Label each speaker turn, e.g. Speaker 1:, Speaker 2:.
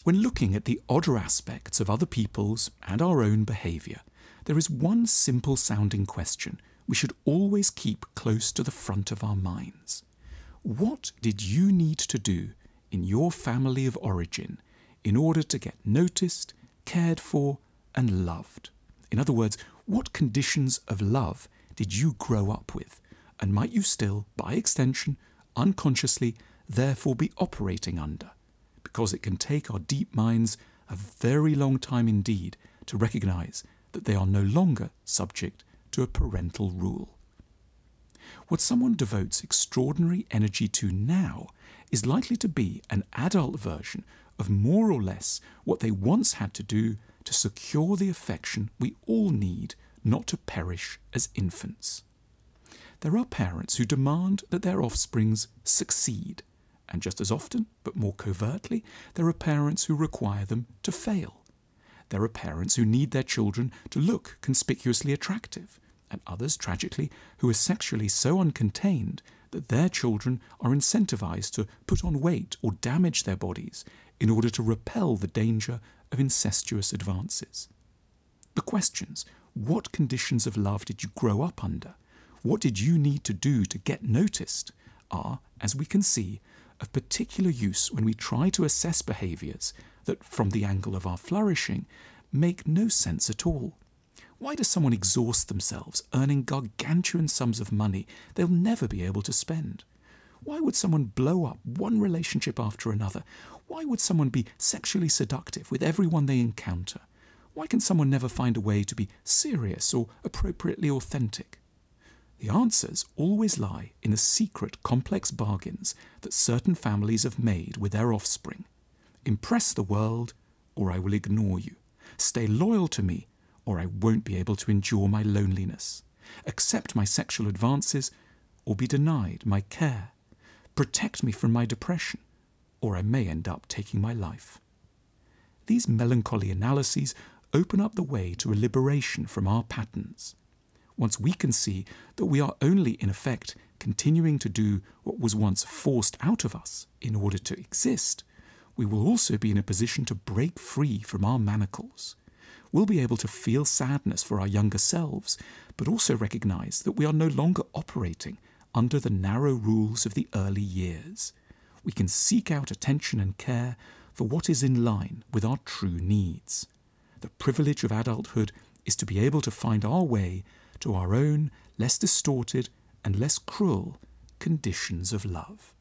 Speaker 1: When looking at the odder aspects of other people's and our own behaviour, there is one simple sounding question we should always keep close to the front of our minds. What did you need to do in your family of origin in order to get noticed, cared for, and loved? In other words, what conditions of love did you grow up with, and might you still, by extension, unconsciously, therefore be operating under? Because it can take our deep minds a very long time indeed to recognise that they are no longer subject to a parental rule. What someone devotes extraordinary energy to now is likely to be an adult version of more or less what they once had to do to secure the affection we all need not to perish as infants. There are parents who demand that their offsprings succeed, and just as often, but more covertly, there are parents who require them to fail. There are parents who need their children to look conspicuously attractive, and others, tragically, who are sexually so uncontained that their children are incentivized to put on weight or damage their bodies in order to repel the danger of incestuous advances. The questions, what conditions of love did you grow up under? What did you need to do to get noticed? Are, as we can see, of particular use when we try to assess behaviours that, from the angle of our flourishing, make no sense at all. Why does someone exhaust themselves earning gargantuan sums of money they'll never be able to spend? Why would someone blow up one relationship after another? Why would someone be sexually seductive with everyone they encounter? Why can someone never find a way to be serious or appropriately authentic? The answers always lie in the secret, complex bargains that certain families have made with their offspring. Impress the world, or I will ignore you. Stay loyal to me, or I won't be able to endure my loneliness. Accept my sexual advances, or be denied my care. Protect me from my depression, or I may end up taking my life. These melancholy analyses open up the way to a liberation from our patterns. Once we can see that we are only, in effect, continuing to do what was once forced out of us in order to exist, we will also be in a position to break free from our manacles. We'll be able to feel sadness for our younger selves, but also recognise that we are no longer operating under the narrow rules of the early years. We can seek out attention and care for what is in line with our true needs. The privilege of adulthood is to be able to find our way to our own, less distorted and less cruel conditions of love.